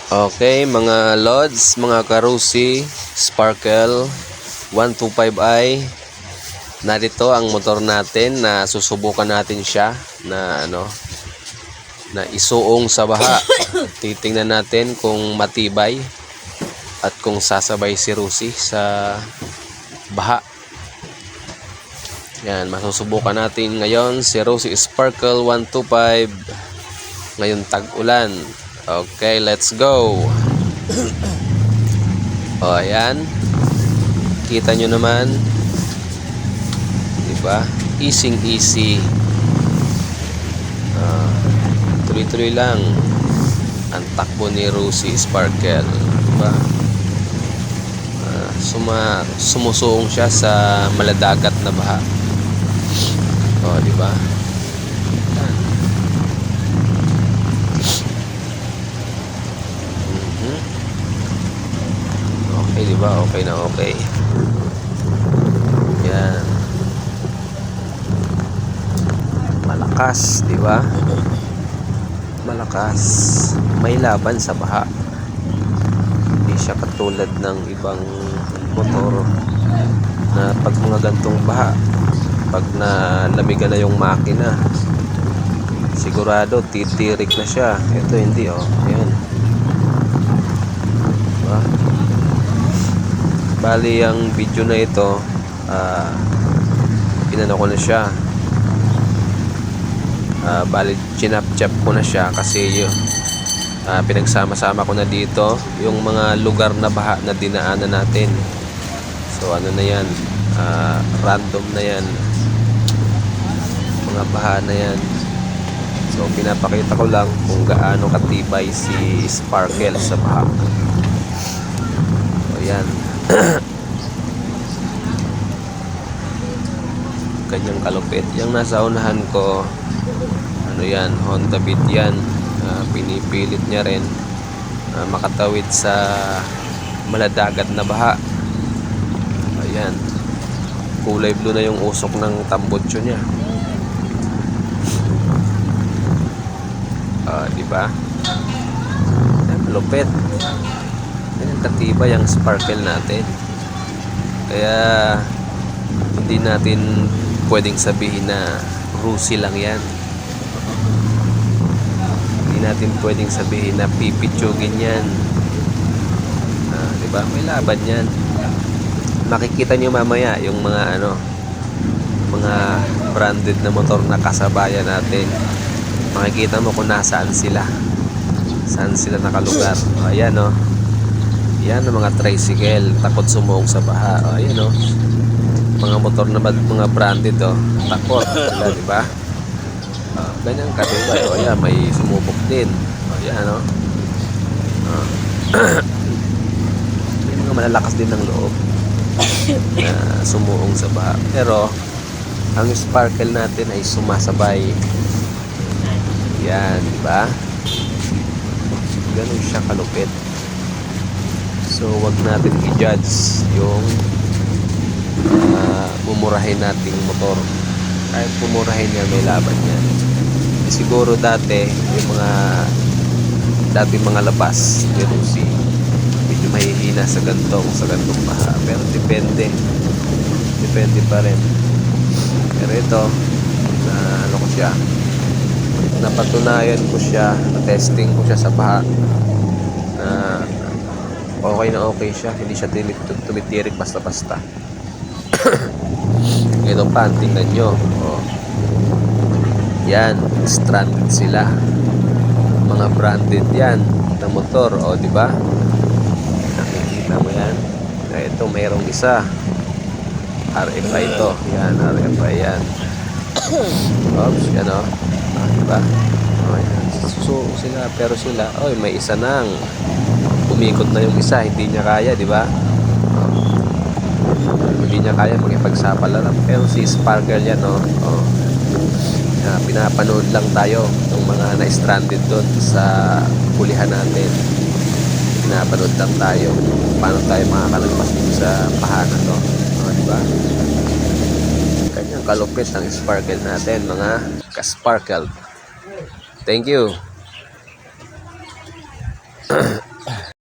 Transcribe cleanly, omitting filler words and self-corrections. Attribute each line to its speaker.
Speaker 1: Okay, mga Lods, mga Karusi, Sparkle 125i. Narito ang motor natin na susubukan natin siya na na isuong sa baha. Titingnan natin kung matibay at kung sasabay si Rusi sa baha. Yan, masusubukan natin ngayon si Rusi Sparkle 125 ngayon tag-ulan. Okay, let's go. O, ayan. Kita nyo naman. Diba? Easy. Tuloy-tuloy lang ang takbo ni Rusi Sparkle. Diba? Sumusuong siya sa maladagat na baha. O, diba? Okay, diba? Okay na okay. Yan. Malakas, diba? Malakas. May laban sa baha. Hindi siya katulad ng ibang motor na pag mga gantong baha, pag nalamigan na yung makina, sigurado titirik na siya. Ito hindi, oh. Ayan. Diba? Bali ang video na ito, inano ko na siya, bali chinap-chap ko na siya kasi pinagsama-sama ko na dito yung mga lugar na baha na dinaanan natin. So ano na yan, random na yan, mga baha na yan. So pinapakita ko lang kung gaano katibay si Sparkle sa baha. So yan. Kanyang kalupit. Yung nasa unahan ko, ano yan, Honda Beat yan. Pinipilit niya rin makatawid sa maladagat na baha. Ayan, kulay blue na yung usok ng tambutso niya. Diba? Lupit. Ganyan katibay ang Sparkle natin. Kaya hindi natin pwedeng sabihin na Rusi lang yan. Hindi natin pwedeng sabihin na pipitsugin yan. Diba? May laban yan. Makikita nyo mamaya yung mga mga branded na motor na kasabayan natin. Makikita mo kung nasaan sila. Saan sila nakalugar. Ayan, oh. Yan ang mga tricycle, takot sumuong sa baha. Ayan, oh. Mga motor na mga branded, oh. Takot sila, diba? Ganyan katibay. Ayan, may sumubok din. Ayan, oh. May mga malalakas din ng loob na sumuong sa baha. Pero ang Sparkle natin ay sumasabay. Yan, diba? Ganun siya kalupit. So wag natin i-judge yung mumurahin nating motor. Kahit pumurahin niya, may laban yan. Siguro dati yung mga labas ni Rusi medyo mahihina sa gantong baha, pero depende pa rin. Pero ito ko siya, napatunayan ko siya, na-testing ko siya sa baha na okay siya, hindi siya tumitirik basta-basta. Ito pa, tingnan nyo, oh. Yan, stranded sila, mga branded yan na motor, oh, diba? Nakikita mo yan. Ito mayroong isa, RFI ito, yan, RFI yan. Oops, yan, oh. Diba? Oh, yan. So sila, pero sila, oh, may isa nang umikot na yung isa, hindi niya kaya, diba? Hindi niya kaya makipagsapalaran. Pero si Sparkle yan, oh. Pinapanood lang tayo ng mga na-stranded doon sa pulihan natin. Pinapanood lang tayo paano tayo makakalagpas sa pahanan, no? Diba? Kanyang kalupit ng Sparkle natin, mga ka-Sparkle. Thank you.